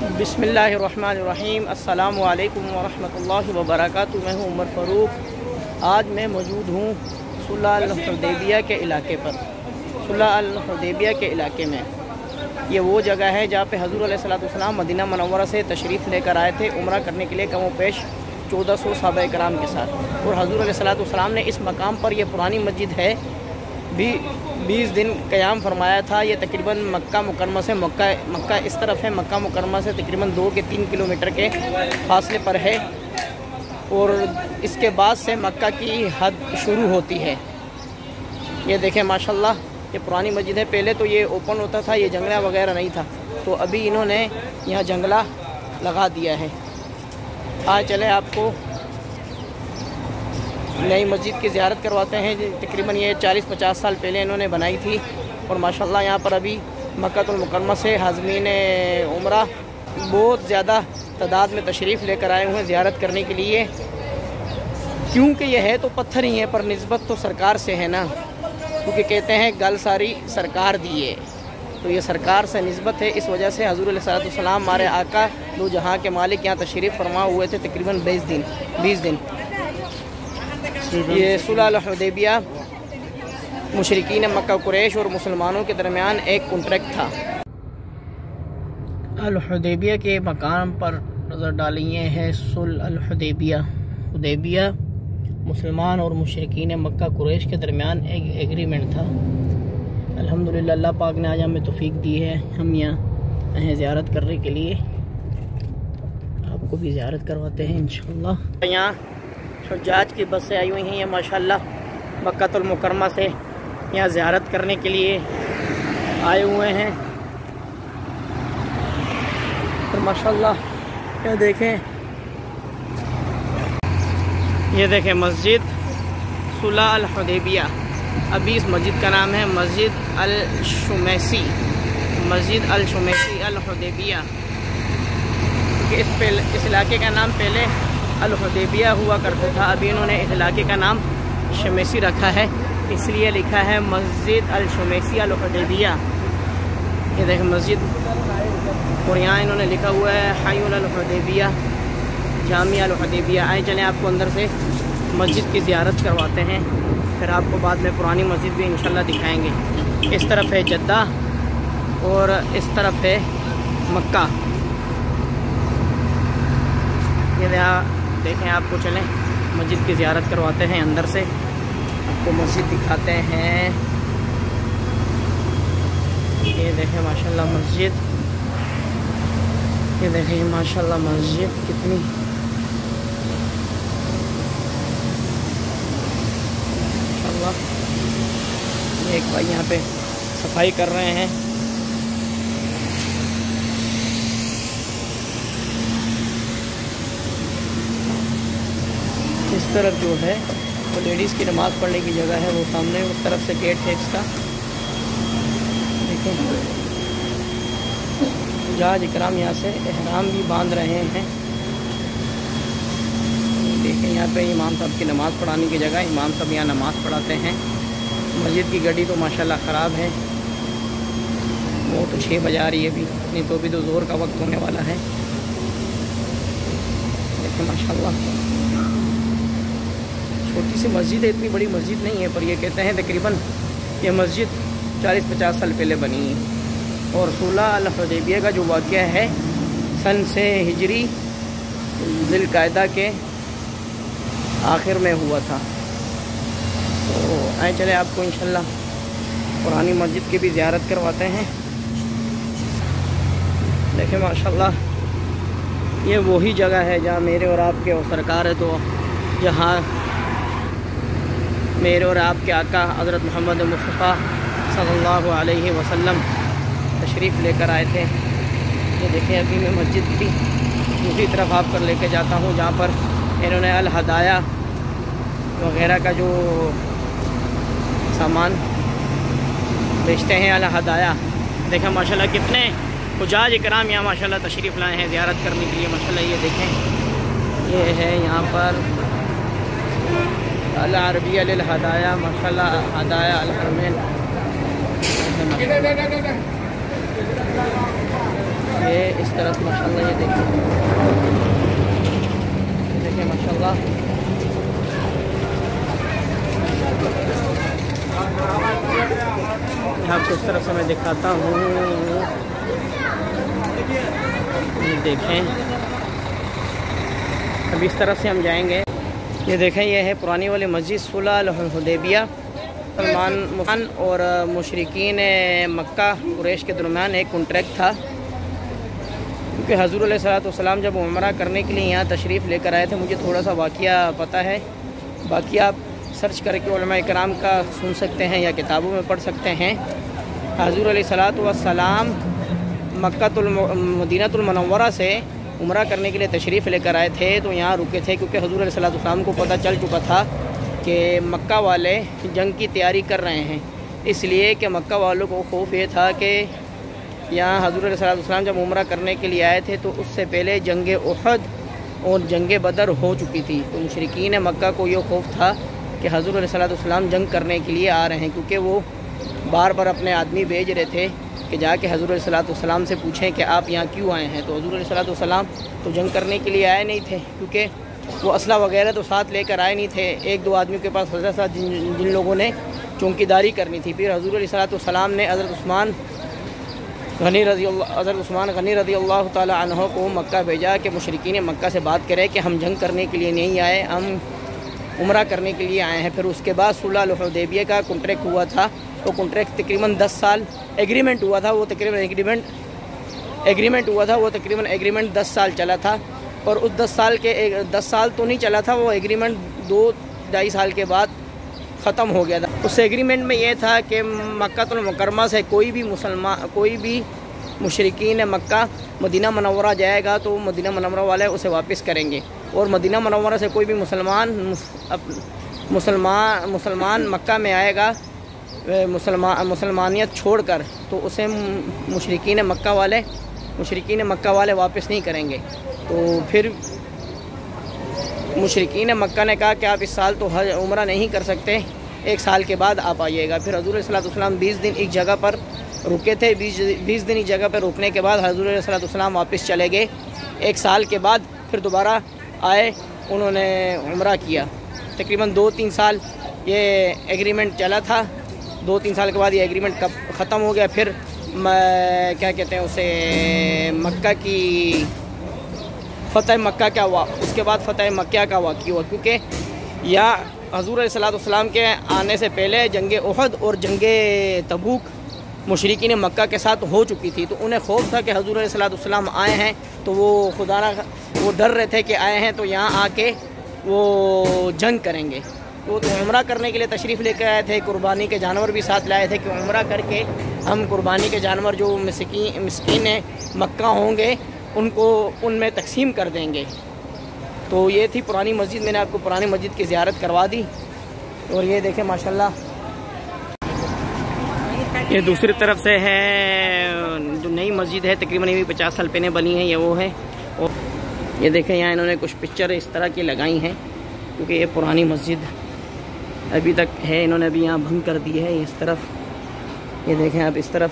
बिस्मिल्लाहिर्रहमानिर्रहीम। अस्सलामु अलैकुम वरहमतुल्लाहि वबरकातुहू। मैं हूँ उमर फ़ारूक। आज मैं मौजूद हूँ सुलह अल-हुदैबिया के इलाके पर। सुलह अल-हुदैबिया के इलाके में ये वो जगह है जहाँ पे हज़ूर अलैहिस्सलाम मदीना मुनव्वरा से तशरीफ़ लेकर आए थे उम्रा करने के लिए, कम व पेश 1400 सहाबा कराम के साथ। और हज़ूर अलैहिस्सलाम ने इस मकाम पर, यह पुरानी मस्जिद है, भी 20 दिन क़याम फरमाया था। ये तकरीबन मक्का मुकरमा से मक्का इस तरफ है, मक्का मुकरमा से तकरीबन 2 के 3 किलोमीटर के फासले पर है। और इसके बाद से मक्का की हद शुरू होती है। ये देखें माशाल्लाह, ये पुरानी मस्जिद है। पहले तो ये ओपन होता था, ये जंगला वगैरह नहीं था, तो अभी इन्होंने यहाँ जंगला लगा दिया है। आज चले आपको नई मस्जिद की ज़ियारत करवाते हैं। तकरीबन ये 40-50 साल पहले इन्होंने बनाई थी। और माशाल्लाह यहाँ पर अभी मक्कातुल मुकर्रमा से हाज़मीन उम्रा बहुत ज़्यादा तादाद में तशरीफ़ लेकर आए हुए हैं ज़ियारत करने के लिए। क्योंकि ये है तो पत्थर ही है, पर निस्बत तो सरकार से है ना, क्योंकि कहते हैं गल सारी सरकार दी है, तो ये सरकार से निस्बत है। इस वजह से हज़ूर अलैहिस्सलाम हमारे आका दो जहाँ के मालिक यहाँ तशरीफ़ फरमा हुए थे तकरीबन 20 दिन। ये सुलह अल-हुदैबिया मुशरिकीन मक्का कुरैश और मुसलमानों के दरमियान एक कॉन्ट्रैक्ट था। अल-हुदैबिया के मकाम पर नज़र डालिए है सुलह अल-हुदैबिया। हुदैबिया मुसलमान और मुशरिकीन मक्का कुरैश के दरमियान एक एग्रीमेंट था। अल्हम्दुलिल्लाह अल्लाह पाक ने आज हमें तौफीक दी है, हम यहाँ आए ज़ियारत करने के लिए। आपको भी ज़ियारत करवाते हैं इंशाअल्लाह। यहाँ हुज्जाज की बस से आई हुई हैं ये माशाल्लाह, मक्कातुल मुकर्रमा से यहाँ ज़ियारत करने के लिए आए हुए हैं। तो माशाल्लाह ये देखें मस्जिद सुलह अल-हुदैबिया। अभी इस मस्जिद का नाम है मस्जिद अल-शुमैसी अल-हुदैबिया। इस इलाके का नाम पहले अल-हुदैबिया हुआ करता था, अभी इन्होंने इस इलाके का नाम शुमैसी रखा है, इसलिए लिखा है मस्जिद अल-शुमैसी अल-हुदैबिया। ये देखें मस्जिद, और यहाँ इन्होंने लिखा हुआ है हायुल अल-हुदैबिया जामिया अल-हुदैबिया। आए चलें आपको अंदर से मस्जिद की ज़ियारत करवाते हैं, फिर आपको बाद में पुरानी मस्जिद भी इंशाल्लाह दिखाएंगे। इस तरफ है जद्दा और इस तरफ है मक्का। ये देखें, आपको चलें मस्जिद की ज़ियारत करवाते हैं, अंदर से आपको मस्जिद दिखाते हैं। ये देखें माशाल्लाह मस्जिद, ये देखें माशाल्लाह मस्जिद कितनी माशाल्लाह। एक भाई यहाँ पे सफाई कर रहे हैं। इस तरफ जो है वो लेडीज़ की नमाज़ पढ़ने की जगह है, वो सामने उस तरफ से गेट है इसका। देखें हुज्जाज इकराम यहाँ से एहराम भी बांध रहे हैं। देखें यहाँ पे इमाम साहब की नमाज़ पढ़ाने की जगह, इमाम साहब यहाँ नमाज़ पढ़ाते हैं। मस्जिद की घड़ी तो माशाल्लाह ख़राब है, वो तो 6 बजा रही है अभी, नहीं तो अभी तो ज़ोर का वक्त होने वाला है। देखें माशाल्लाह छोटी सी मस्जिद है, इतनी बड़ी मस्जिद नहीं है, पर ये कहते हैं तकरीबन ये मस्जिद 40-50 साल पहले बनी है। और सुलह अल-हुदैबिया का जो वाक़या है सन से हिजरी ज़िलक़ायदा के आखिर में हुआ था। तो आए चले आपको इंशाल्लाह पुरानी मस्जिद की भी ज़ियारत करवाते हैं। देखें माशाल्लाह ये वही जगह है जहाँ मेरे और आपके और सरकार है, तो जहाँ मेरे और आपके आका हज़रत मोहम्मद मुस्तफ़ा सल्लल्लाहु अलैहि वसल्लम तशरीफ़ लेकर आए थे। ये देखें अभी मैं मस्जिद की दूसरी तरफ आप कर लेके जाता हूँ, जहाँ पर इन्होंने अल-हदाया वगैरह का जो सामान बेचते हैं, अल-हदाया। देखें माशाल्लाह कितने हुज्जाज इकराम यहाँ माशाल्लाह तशरीफ़ लाए हैं ज़ियारत करने के लिए माशाल्लाह। ये देखें ये है यहाँ पर अल-अरबिया लिल-हदाया माशाल्लाह, हदाया अल-हरमैन। ये इस तरफ माशाल्लाह, ये देखिए माशाल्लाह। आपको इस तरफ से मैं दिखाता हूँ, ये देखें। अब इस तरफ से हम जाएंगे। ये देखें, ये है पुरानी वाली मस्जिद सुलह अल-हुदैबिया। मुसलमान और मुशरिकीन मक्का कुरैश के दरमियान एक कॉन्ट्रैक्ट था, क्योंकि हज़ूर अलैहिस्सलाम जब उम्रा करने के लिए यहाँ तशरीफ़ लेकर आए थे। मुझे थोड़ा सा वाक़या पता है, बाकी आप सर्च करके उलमा इकराम का सुन सकते हैं या किताबों में पढ़ सकते हैं। हज़ूर अलैहिस्सलाम मदीनतुल मुनव्वरा से उम्रा करने के लिए तशरीफ़ लेकर आए थे, तो यहाँ रुके थे, क्योंकि हज़ूर अलैहिस्सलाम को पता चल चुका था कि मक्का वाले जंग की तैयारी कर रहे हैं। इसलिए कि मक्का वालों को खौफ ये था कि यहाँ हज़ूर अलैहिस्सलाम जब उम्रा करने के लिए आए थे तो उससे पहले जंग उहद और जंग बदर हो चुकी थी। तो मुशरिकीन मक्का को ये खौफ था कि हज़ूर अलैहिस्सलाम जंग करने के लिए आ रहे हैं, क्योंकि वो बार बार अपने आदमी भेज रहे थे कि जाके हज़ूर अलैहिस्सलाम से पूछें कि आप यहाँ क्यों आए हैं। तो हज़ूर अलैहिस्सलाम तो जंग करने के लिए आए नहीं थे, क्योंकि वो असला वगैरह तो साथ लेकर आए नहीं थे। एक दो आदमियों के पास हज़रत साथ जिन लोगों ने चौकीदारी करनी थी। फिर हज़ूर अलैहिस्सलाम ने हज़रत उस्मान गनी रज़ी अल्लाह ताला अन्हु को मक्का भेजा कि मुशरिकीन मक्का से बात करें कि हम जंग करने के लिए नहीं आए, हम उम्रा करने के लिए आए हैं। फिर उसके बाद सुलह अल-हुदैबिया का कॉन्ट्रैक्ट हुआ था। वो कॉन्ट्रैक्ट तकरीबन 10 साल एग्रीमेंट हुआ था। वो तकरीबन एग्रीमेंट 10 साल चला था। और उस 10 साल तो नहीं चला था, वो एग्रीमेंट 2-2.5 साल के बाद ख़त्म हो गया था। उस एग्रीमेंट में ये था कि मक्कातुल मुकर्रमा से कोई भी मुशरिकीन मक्का मदीना मुनव्वरा जाएगा तो मदीना मुनव्वरा वाले उसे वापस करेंगे, और मदीना मुनव्वरा से कोई भी मुसलमान मक्का में आएगा मुसलमानियत छोड़कर, तो उसे मुशरिकीन मक्का वाले वापस नहीं करेंगे। तो फिर मुशरिकीन मक्का ने कहा कि आप इस साल तो हज उम्रा नहीं कर सकते, 1 साल के बाद आप आइएगा। फिर हज़ूर अलैहिस्सलाम 20 दिन एक जगह पर रुके थे। 20 दिन एक जगह पर रुकने के बाद हज़ूर अलैहिस्सलाम वापस चले गए। 1 साल के बाद फिर दोबारा आए, उन्होंने उम्रा किया। तकरीबन 2-3 साल ये एग्रीमेंट चला था। 2-3 साल के बाद ये एग्रीमेंट कब ख़त्म हो गया। फिर क्या कहते हैं उसे, मक्का की फ़तह मक्का क्या हुआ, उसके बाद फ़तह मक्का का वाक़या हुआ, क्योंकि यहाँ हज़ूर अलैहिस्सलाम के आने से पहले जंग उहद और जंग तबूक मुशरिकीन मक्का के साथ हो चुकी थी। तो उन्हें खौफ था कि हज़ूर अलैहिस्सलाम आए हैं, तो वो डर रहे थे कि आए हैं तो यहाँ आके वो जंग करेंगे। तो उम्रा करने के लिए तशरीफ़ लेकर आए थे। कुर्बानी के जानवर भी साथ लाए थे कि उम्रा करके हम कुर्बानी के जानवर जो मिस्कीन मक्का होंगे उनको उनमें तकसीम कर देंगे। तो ये थी पुरानी मस्जिद। मैंने आपको पुरानी मस्जिद की ज़ियारत करवा दी। और ये देखें माशाल्लाह, ये दूसरी तरफ से है जो नई मस्जिद है, तकरीबन ये 50 साल पहले बनी है, ये वो है। और ये देखें यहाँ इन्होंने कुछ पिक्चर इस तरह की लगाई हैं, क्योंकि ये पुरानी मस्जिद अभी तक है। इन्होंने अभी यहाँ भंग कर दी है इस तरफ। ये देखें आप इस तरफ,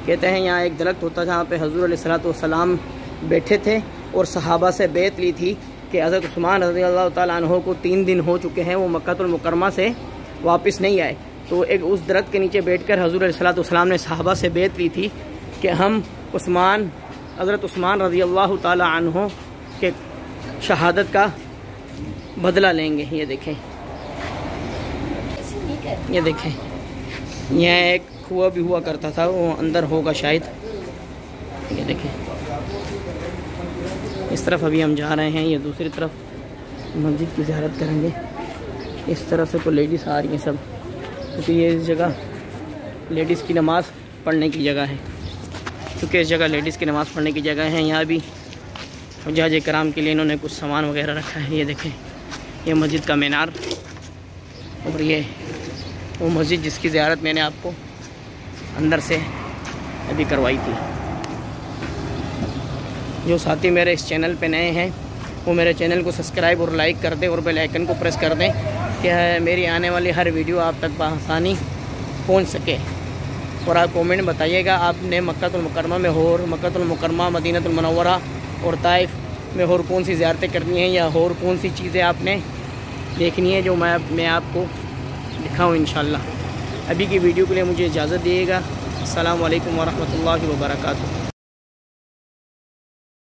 कहते हैं यहाँ एक दरख्त होता था जहाँ पे हज़ूर अलैहिस्सलाम बैठे थे और सहाबा से बैत ली थी कि हज़रत उस्मान रज़ी अल्लाह ताला अन्हु को 3 दिन हो चुके हैं, वो मक्कातुल मुकर्रमा से वापस नहीं आए। तो एक उस दरख्त के नीचे बैठकर हज़ूर अलैहिस्सलाम ने सहाबा से बैत ली थी कि हम हज़रत उस्मान रज़ी अल्लाह ताला अन्हु के शहादत का बदला लेंगे। ये देखें, ये देखें, यहाँ एक कुआं भी हुआ करता था, वो अंदर होगा शायद। ये देखें, इस तरफ अभी हम जा रहे हैं। ये दूसरी तरफ मस्जिद की ज़ियारत करेंगे। इस तरफ से तो लेडीज़ आ रही हैं सब, क्योंकि ये इस जगह लेडीज़ की नमाज़ पढ़ने की जगह है। क्योंकि इस जगह लेडीज़ की नमाज़ पढ़ने की जगह है। यहाँ भी हुज्जाज कराम के लिए इन्होंने कुछ सामान वगैरह रखा है। ये देखें, ये मस्जिद का मीनार, और ये वो मस्जिद जिसकी ज़ियारत मैंने आपको अंदर से अभी करवाई थी। जो साथी मेरे इस चैनल पे नए हैं वो मेरे चैनल को सब्सक्राइब और लाइक कर दें और बेल आइकन को प्रेस कर दें कि मेरी आने वाली हर वीडियो आप तक बआसानी पहुंच सके। और आप कमेंट में बताइएगा आपने मक्कातुल मुकर्रमा में और मक्कातुल मुकर्रमा, मदीनतुल मुनव्वरा और ताइफ में और कौन सी ज़ियारतें करनी है या और कौन सी चीज़ें आपने देखनी है जो मैं आपको दिखाऊँ इंशाल्लाह। अभी की वीडियो के लिए मुझे इजाज़त दिएगा। अस्सलामु अलैकुम वरहमतुल्लाहि वबरकातुहू।